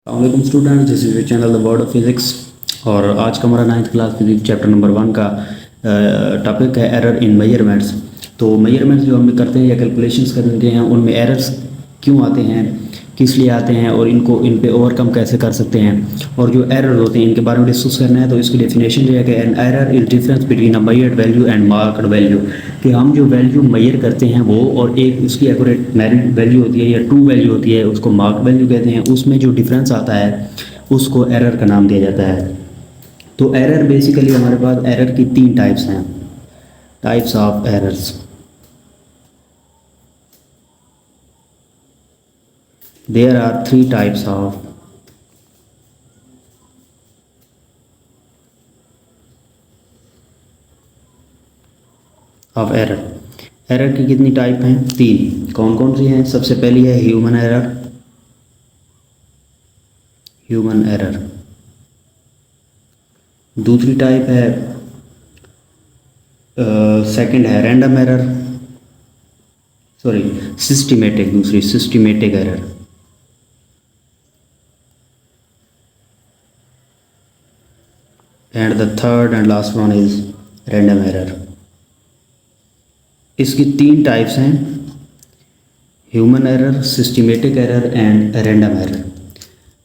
वालेकुम student, this is your channel the world of physics. और आज का हमारा 9th class physics chapter number 1 का टॉपिक है एरर इन मेजरमेंट्स। तो मेजरमेंट्स जो हम करते हैं या कैलकुलेशंस करते हैं उनमें एरर्स क्यों आते हैं, किस लिए आते हैं और इन पे ओवरकम कैसे कर सकते हैं, और जो एरर होते हैं इनके बारे में डिस्कस करना है। तो इसकी डेफिनेशन जो है कि an error is difference between a measured value and marked value, कि हम जो वैल्यू मेजर करते हैं वो और एक उसकी एक्यूरेट मेरिट वैल्यू होती है या ट्रू वैल्यू होती है, उसको मार्क वैल्यू कहते हैं। उसमें जो डिफरेंस आता है उसको एरर का नाम दिया जाता है। तो एरर बेसिकली हमारे पास एरर की 3 टाइप्स हैं, types of errors. There are 3 types of error. Error की कितनी टाइप हैं? 3। कौन कौन सी हैं? सबसे पहली है ह्यूमन एरर। Human error. दूसरी टाइप है सेकंड है रैंडम एरर, सॉरी सिस्टमेटिक, दूसरी systematic error. And the third and last one is random error. इसकी 3 टाइप्स हैं, human error, systematic error and random error.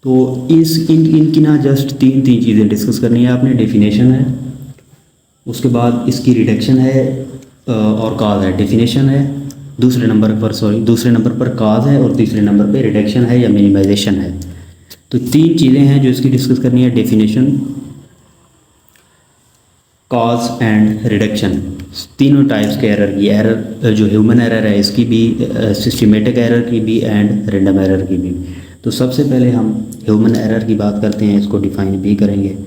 तो इनकी ना जस्ट तीन चीज़ें डिस्कस करनी है आपने। डेफिनेशन है, उसके बाद इसकी रिडक्शन है और काज है। डेफिनेशन है दूसरे नंबर पर काज है और तीसरे नंबर पे रिडक्शन है या मिनिमाइजेशन है। तो 3 चीज़ें हैं जो इसकी डिस्कस करनी है, डेफिनेशन, कॉज एंड रिडक्शन। तीनों टाइप्स के एरर की, एरर जो ह्यूमन एरर है इसकी भी, सिस्टमेटिक एरर की भी एंड रैंडम एरर की भी। तो सबसे पहले हम ह्यूमन एरर की बात करते हैं, इसको डिफाइन भी करेंगे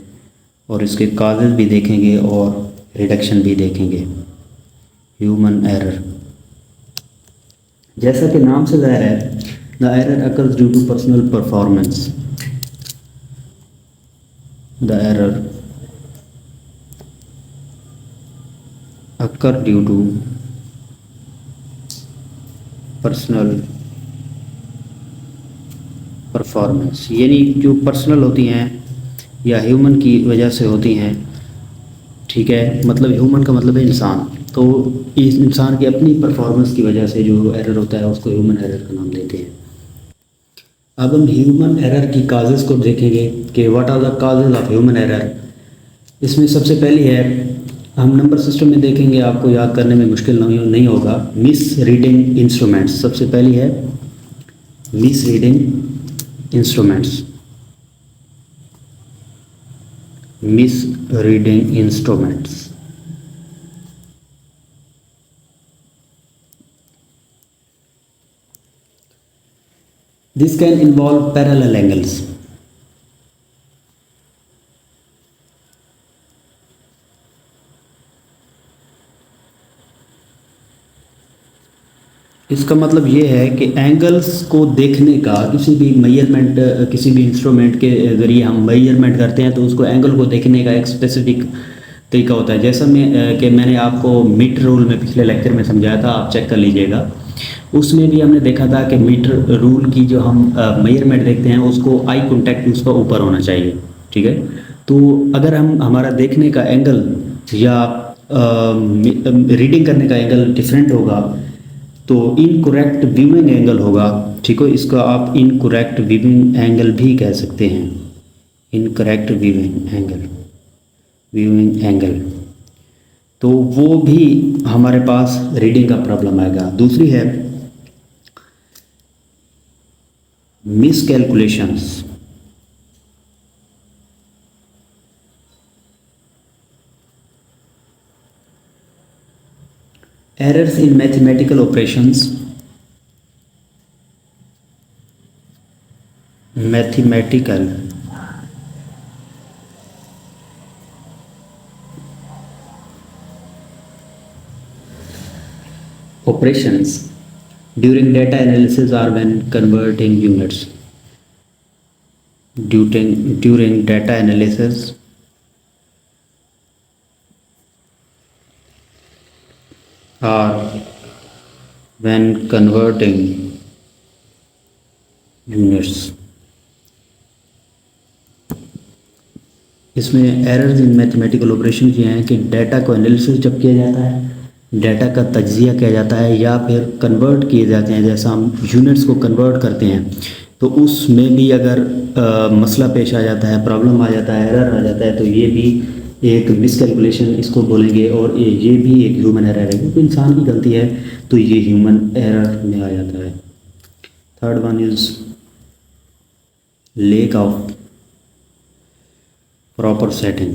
और इसके काजेज भी देखेंगे और रिडक्शन भी देखेंगे। ह्यूमन एरर, जैसा कि नाम से ज़ाहिर है, the error occurs due to personal performance. The error occur due to personal performance, यानी जो पर्सनल होती हैं या ह्यूमन की वजह से होती हैं। ठीक है, मतलब ह्यूमन का मतलब है इंसान। तो इस इंसान की अपनी परफॉर्मेंस की वजह से जो एरर होता है उसको ह्यूमन एरर का नाम देते हैं। अब हम ह्यूमन एरर की काजेज़ को देखेंगे कि what are the causes of human error. इसमें सबसे पहली है, हम नंबर सिस्टम में देखेंगे, आपको याद करने में मुश्किल नहीं होगा, मिस रीडिंग इंस्ट्रूमेंट्स। सबसे पहली है miss reading instruments. Miss reading instruments, this can involve parallel angles. इसका मतलब ये है कि एंगल्स को देखने का, किसी भी मेजरमेंट, किसी भी इंस्ट्रूमेंट के ज़रिए हम मेजरमेंट करते हैं तो उसको एंगल को देखने का एक स्पेसिफिक तरीका होता है। जैसा कि मैंने आपको मीटर रूल में पिछले लेक्चर में समझाया था, आप चेक कर लीजिएगा। उसमें भी हमने देखा था कि मीटर रूल की जो हम मेजरमेंट देखते हैं उसको आई कॉन्टैक्ट उसका ऊपर होना चाहिए। ठीक है, तो अगर हम हमारा देखने का एंगल या रीडिंग करने का एंगल डिफरेंट होगा तो इनकरेक्ट व्यूइंग एंगल होगा। ठीक है, इसका आप इनकरेक्ट व्यूइंग एंगल भी कह सकते हैं। इनकरेक्ट व्यूइंग एंगल, तो वो भी हमारे पास रीडिंग का प्रॉब्लम आएगा। दूसरी है miss calculations. errors in mathematical operations, mathematical operations during data analysis or when converting units. During data analysis or when converting units, इसमें एरर्स इन मैथमेटिकल ऑपरेशन ये हैं कि डाटा को एनालिसिस जब किया जाता है, डाटा का तज्जिया किया जाता है या फिर कन्वर्ट किए जाते हैं, जैसा हम यूनिट्स को कन्वर्ट करते हैं, तो उसमें भी अगर मसला पेश आ जाता है, प्रॉब्लम आ जाता है, एरर आ जाता है, तो ये भी एक मिसकैलकुलेशन इसको बोलेंगे और ये भी एक ह्यूमन एरर है, क्योंकि इंसान की गलती है तो ये ह्यूमन एरर में आ जाता है। Third one is lake of proper setting,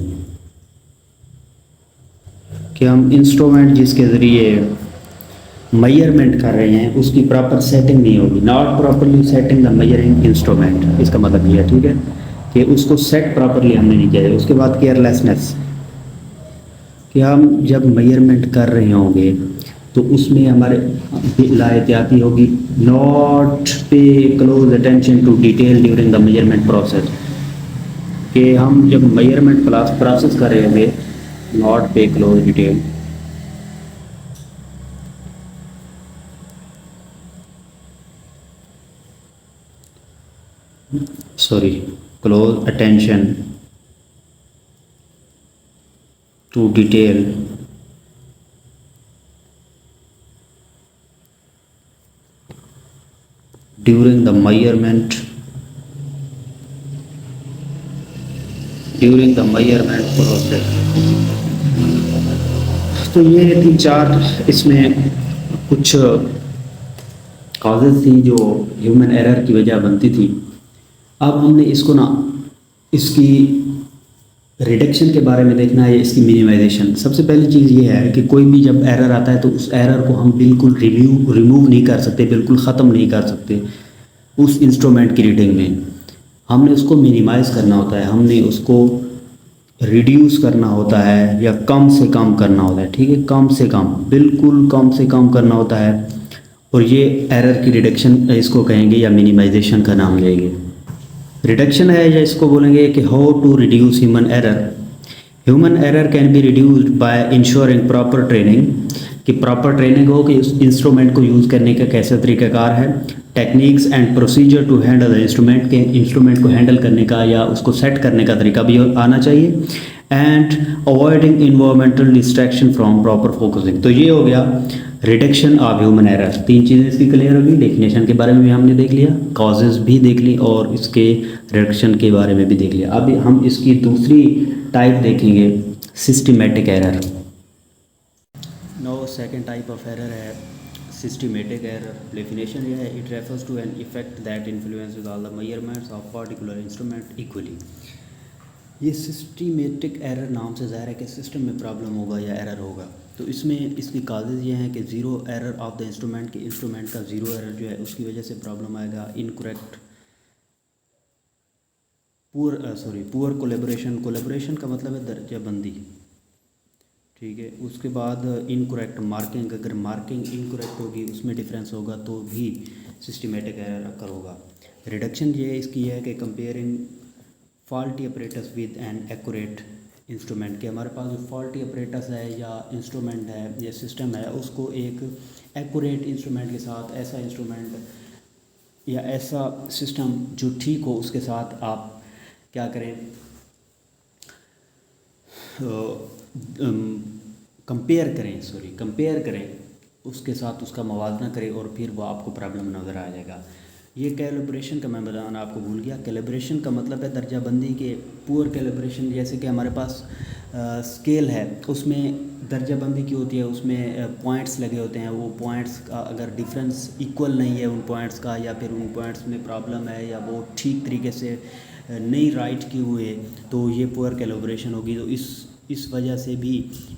कि हम इंस्ट्रूमेंट जिसके ज़रिए मेजरमेंट कर रहे हैं उसकी प्रॉपर सेटिंग नहीं होगी, not properly setting the measuring instrument, इसका मतलब ये है, ठीक है, कि उसको सेट प्रॉपरली हमने नहीं किया है। उसके बाद केयरलेसनेस, कि हम जब मेजरमेंट कर रहे होंगे तो उसमें हमारे लाएहतियाती होगी, not pay close attention to detail during the measurement process, कि हम जब मेजरमेंट प्रोसेस कर रहे होंगे, not pay close detail, sorry, close attention to detail during the measurement process. तो ये 3-4 इसमें कुछ कॉजेज़ थी जो ह्यूमन एरर की वजह बनती थी। अब हमने इसको ना, इसकी रिडक्शन के बारे में देखना है, इसकी मिनिमाइजेशन। सबसे पहली चीज़ ये है कि कोई भी जब एरर आता है तो उस एरर को हम बिल्कुल रिमूव नहीं कर सकते, बिल्कुल ख़त्म नहीं कर सकते उस इंस्ट्रूमेंट की रीडिंग में। हमने उसको मिनिमाइज़ करना होता है, हमने उसको रिड्यूस करना होता है या कम से कम करना होता है, ठीक है, कम से कम, बिल्कुल कम से कम करना होता है। और ये एरर की रिडक्शन इसको कहेंगे या मिनिमाइजेशन का नाम लेंगे। रिडक्शन है या इसको बोलेंगे कि how to reduce human error. Human error can be reduced by ensuring proper training, कि प्रॉपर ट्रेनिंग हो कि उस इंस्ट्रूमेंट को यूज़ करने का कैसा तरीक़ाकार है, techniques and procedure to handle the instrument, के इंस्ट्रूमेंट को हैंडल करने का या उसको सेट करने का तरीका भी आना चाहिए, and avoiding environmental distraction from proper focusing. तो ये हो गया रिडक्शन ऑफ ह्यूमन एरर। 3 चीज़ें इसकी क्लियर होगी। डेफिनेशन के बारे में भी हमने देख लिया, कॉजेज़ भी देख ली और इसके रिडक्शन के बारे में भी देख लिया। अभी हम इसकी दूसरी टाइप देखेंगे, systematic error. No second type of error है सिस्टमेटिक एरर। डेफिनेशन ये है, it refers to an effect that influences all the measurements of particular instrument equally. ये सिस्टमेटिक एरर नाम से ज़ाहिर है कि सिस्टम में प्रॉब्लम होगा या एरर होगा। तो इसमें इसकी काजेज़ ये हैं कि zero error of the instrument, के इंस्ट्रूमेंट का ज़ीरो एरर जो है उसकी वजह से प्रॉब्लम आएगा। इनकरेक्ट पुअर कोलेब्रेशन का मतलब है दर्जाबंदी, ठीक है। उसके बाद इनकरेक्ट मार्किंग, अगर मार्किंग इनकरेक्ट होगी उसमें डिफरेंस होगा तो भी सिस्टमेटिक एरर अकर होगा। रिडक्शन ये इसकी है कि comparing faulty apparatus with an accurate instrument, के हमारे पास जो फॉल्टी अपरेटस है या इंस्ट्रूमेंट है या सिस्टम है उसको एक एक्यूरेट इंस्ट्रूमेंट के साथ, ऐसा इंस्ट्रूमेंट या ऐसा सिस्टम जो ठीक हो उसके साथ आप क्या करें, कंपेयर करें उसके साथ, उसका मवाजना करें और फिर वो आपको प्रॉब्लम नज़र आ जाएगा। ये कैलिब्रेशन का मैं बताना आपको भूल गया। कैलिब्रेशन का मतलब है दर्जाबंदी के। पुअर कैलिब्रेशन जैसे कि हमारे पास स्केल है, उसमें दर्जाबंदी की होती है, उसमें पॉइंट्स लगे होते हैं। वो पॉइंट्स का अगर डिफरेंस इक्वल नहीं है उन पॉइंट्स का, या फिर उन पॉइंट्स में प्रॉब्लम है या वो ठीक तरीके से नहीं राइट किए हुए, तो ये पुअर कैलिब्रेशन होगी। तो इस वजह से भी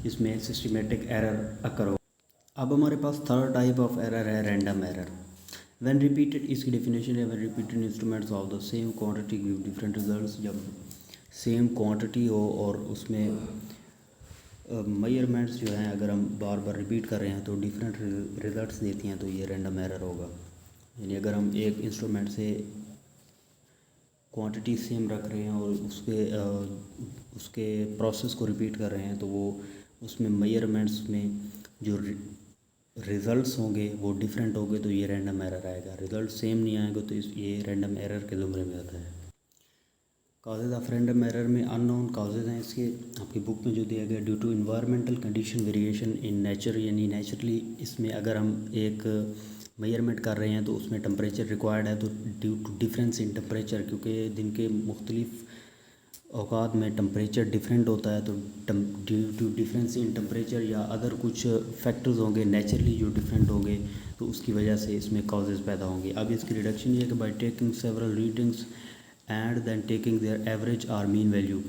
इसमें सिस्टमेटिक एरर अकर हो। अब हमारे पास थर्ड टाइप ऑफ एरर है रैंडम एरर। व्हेन रिपीटेड, इसकी डेफिनेशन है, when repeated instruments of the same quantity give different results. जब सेम क्वांटिटी हो और उसमें मेजरमेंट्स जो हैं अगर हम बार बार रिपीट कर रहे हैं तो डिफरेंट रिजल्ट्स देती हैं, तो ये रैंडम एरर होगा। यानी अगर हम एक इंस्ट्रूमेंट से क्वांटिटी सेम रख रहे हैं और उसके प्रोसेस को रिपीट कर रहे हैं, तो वो उसमें मेजरमेंट्स में जो रिज़ल्ट्स होंगे वो डिफरेंट होंगे, तो ये रैंडम एरर आएगा। रिज़ल्ट सेम नहीं आएगा तो ये रैंडम एरर के ज़ुमरे में आता है। काजेज ऑफ रैंडम एरर में अननोन काजेज हैं इसके, आपकी बुक में जो दिया गया due to environmental condition variation in nature, यानी नेचुरली इसमें अगर हम एक मेजरमेंट कर रहे हैं तो उसमें टेम्परेचर रिक्वायर्ड है, तो due to difference in temperature, क्योंकि दिन के मुख्तलिफ औकात में टेम्परेचर डिफरेंट होता है, तो due to difference in temperature या अदर कुछ फैक्टर्स होंगे नेचुरली जो डिफरेंट होंगे, तो उसकी वजह से इसमें कॉजेज़ पैदा होंगे। अब इसकी रिडक्शन ये है कि by taking several readings and then taking their average और मीन वैल्यू।